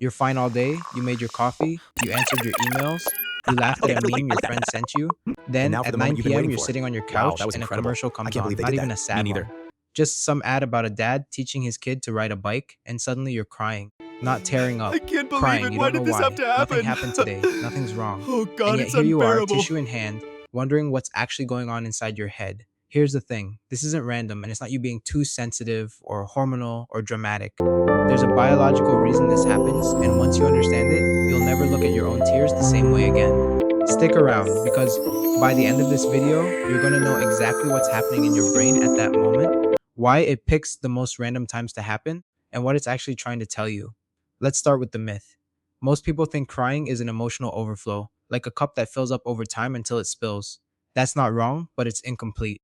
You're fine all day, you made your coffee, you answered your emails, you laughed at Okay, a I meme your like that. friend sent you. And Then now for at the moment you've been 9 p.m., waiting you're for. sitting on your Wow, that couch was and a incredible. commercial I comes can't on, believe they not did even that. a Me sad neither. one. Just some ad about a dad teaching his kid to ride a bike, and suddenly you're crying. Not tearing up, I can't believe crying, it. you Why don't know did this have why. to Nothing happen? happened today, nothing's wrong. Oh And God, yet it's here you are, unbearable. tissue in hand, wondering what's actually going on inside your head. Here's the thing, this isn't random, and it's not you being too sensitive or hormonal or dramatic. There's a biological reason this happens, and once you understand it, you'll never look at your own tears the same way again. Stick around, because by the end of this video, you're going to know exactly what's happening in your brain at that moment, why it picks the most random times to happen, and what it's actually trying to tell you. Let's start with the myth. Most people think crying is an emotional overflow, like a cup that fills up over time until it spills. That's not wrong, but it's incomplete,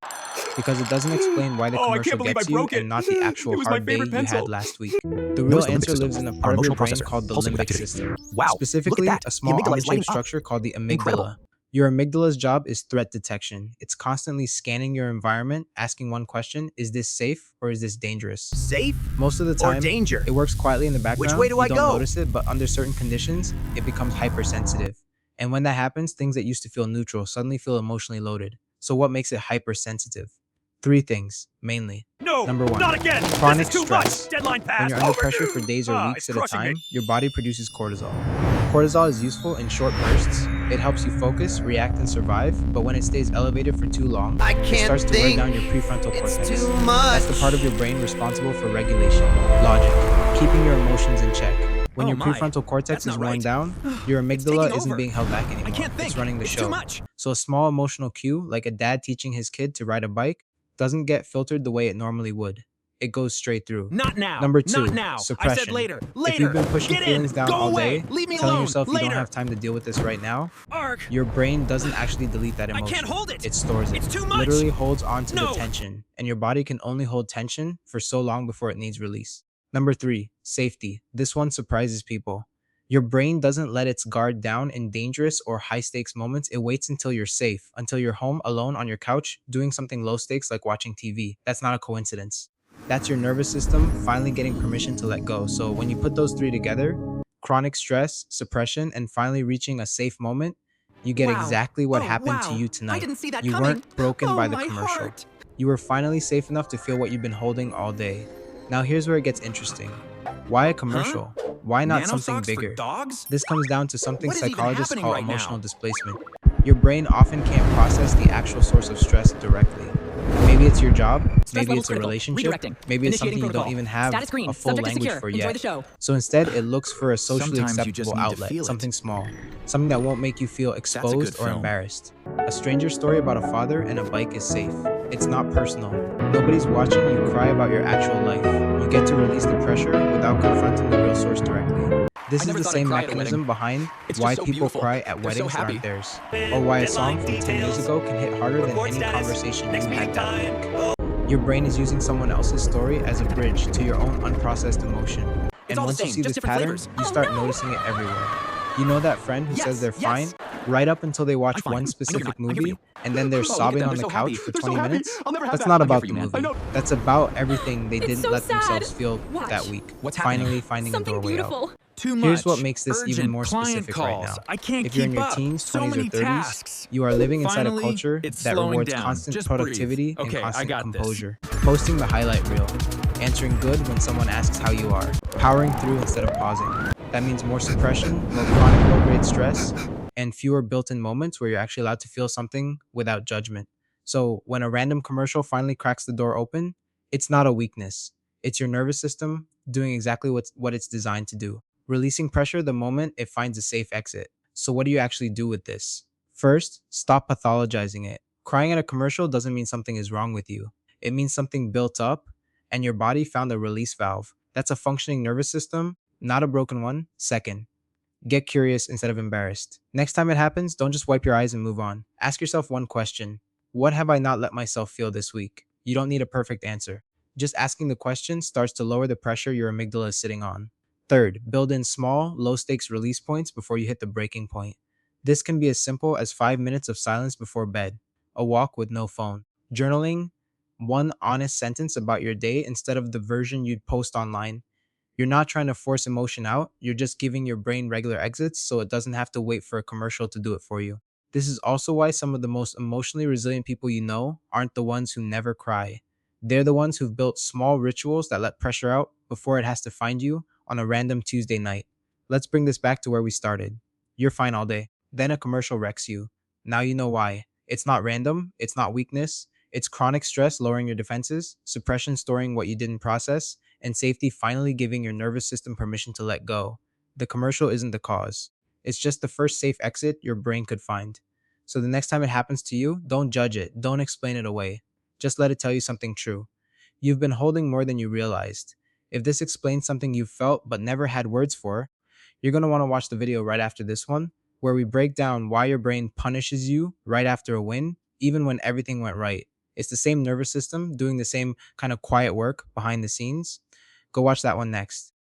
because it doesn't explain why the Oh, I commercial can't believe I gets you broke it. and not the actual It was my hard day favorite you had pencil. last week. The real Notice the limbic answer system, lives in a our part of your emotional brain processor, called the pulsing with limbic activity. system, Wow, look at specifically that. a The small amygdala is almond-shaped lighting up. structure called the Incredible. amygdala. Your amygdala's job is threat detection. It's constantly scanning your environment, asking one question: is this safe or is this dangerous? Safe Most of the or time, danger? it works quietly in the Which way background. do You I don't go? notice it, but under certain conditions, it becomes hypersensitive. And when that happens, things that used to feel neutral suddenly feel emotionally loaded. So what makes it hypersensitive? Three things, mainly. No, Number one, not again. This chronic is too stress. much. Deadline When passed. you're under pressure for days or It's weeks at a crushing me. time, your body produces cortisol. Cortisol is useful in short bursts. It helps you focus, react, and survive, but when it stays elevated for too long, I it can't starts to wear think. down your prefrontal It's cortex. too That's the part of your much. brain responsible for regulation, logic, keeping your emotions in check. When Oh your my, prefrontal cortex that's is not worn right. down, your It's taking amygdala isn't over. being held back I anymore. can't think. It's running the It's too show. much. So a small emotional cue, like a dad teaching his kid to ride a bike, doesn't get filtered the way it normally would. It goes straight through. Not now. Number Not two, now. I said suppression. later. If Later. you've been pushing Get in. feelings down Go all away. day, Leave me telling alone. yourself you don't Later. have time to deal with this right now, Arg. your brain doesn't actually delete that I emotion. can't hold it. It stores it. It's too much. Literally holds on to the No. tension, and your body can only hold tension for so long before it needs release. Number three, safety. This one surprises people. Your brain doesn't let its guard down in dangerous or high stakes moments. It waits until you're safe, until you're home alone on your couch doing something low stakes like watching TV. That's not a coincidence. That's your nervous system finally getting permission to let go. So when you put those three together, chronic stress, suppression, and finally reaching a safe moment, you get Wow. exactly what Oh, happened to wow. you I tonight. didn't see that You coming. weren't broken Oh, by the my commercial. heart. You were finally safe enough to feel what you've been holding all day. Now here's where it gets interesting. Why a commercial? Why not something Nanosocks for bigger? dogs? This comes down to something What is even psychologists happening call right now? emotional displacement. Your brain often can't process the actual source of stress directly. Maybe it's your job, Stress maybe levels it's a critical. relationship, Redirecting. maybe it's Initiating something you don't protocol. even have Status green. a full Subject is language secure. for Enjoy yet. the show. So instead, it looks for a socially Sometimes you just acceptable need to outlet, feel it. something small, something that won't make you feel good exposed or film. embarrassed. A stranger story about a father and a bike is safe. It's not personal. Nobody's watching you cry about your actual life. You get to release the pressure without confronting the real source directly. This is never the thought I'd same cry at a mechanism wedding. behind It's why just so people beautiful. cry at They're so weddings that happy. aren't theirs, or why a song from 10 years ago can hit harder than any conversation you had that week. Your brain is using someone else's story as a bridge to your own unprocessed emotion. And all the once you same, see just this different pattern, flavors. you Oh, start no! noticing it everywhere. You know that friend who says they're fine, yes. right up until they watch I'm fine. I one know you're specific not. I hear movie, you. and then they're Oh, look at sobbing them. on They're the so happy. couch for They're so 20 happy. minutes? I'll never have That's that. not I'm here about for the you, man. I movie. know. That's about everything they It's didn't so let themselves sad. feel Watch. that week. What's happening? Finally finding a Something doorway out. beautiful. Too much. Here's what makes this even Urgent more client specific right calls. now. I can't If you're in keep your up. teens, So 20s, or many 30s, tasks. you are living inside a Finally, culture it's that slowing rewards down. constant Just productivity breathe. and Okay, I constant got this. composure. Posting the highlight reel, answering good when someone asks how you are, powering through instead of pausing. That means more suppression, more chronic low-grade stress, and fewer built-in moments where you're actually allowed to feel something without judgment. So when a random commercial finally cracks the door open, it's not a weakness. It's your nervous system doing exactly what it's designed to do, releasing pressure the moment it finds a safe exit. So what do you actually do with this? First, stop pathologizing it. Crying at a commercial doesn't mean something is wrong with you. It means something built up and your body found a release valve. That's a functioning nervous system, not a broken one. Second, get curious instead of embarrassed. Next time it happens, don't just wipe your eyes and move on. Ask yourself one question: what have I not let myself feel this week? You don't need a perfect answer. Just asking the question starts to lower the pressure your amygdala is sitting on. Third, build in small, low stakes release points before you hit the breaking point. This can be as simple as 5 minutes of silence before bed, a walk with no phone, journaling one honest sentence about your day instead of the version you'd post online, You're not trying to force emotion out, you're just giving your brain regular exits so it doesn't have to wait for a commercial to do it for you. This is also why some of the most emotionally resilient people you know aren't the ones who never cry. They're the ones who've built small rituals that let pressure out before it has to find you on a random Tuesday night. Let's bring this back to where we started. You're fine all day. Then a commercial wrecks you. Now you know why. It's not random, it's not weakness, it's chronic stress lowering your defenses, suppression storing what you didn't process, and safety finally giving your nervous system permission to let go. The commercial isn't the cause. It's just the first safe exit your brain could find. So the next time it happens to you, don't judge it, don't explain it away. Just let it tell you something true. You've been holding more than you realized. If this explains something you felt but never had words for, you're going to want to watch the video right after this one, where we break down why your brain punishes you right after a win, even when everything went right. It's the same nervous system doing the same kind of quiet work behind the scenes. Go watch that one next.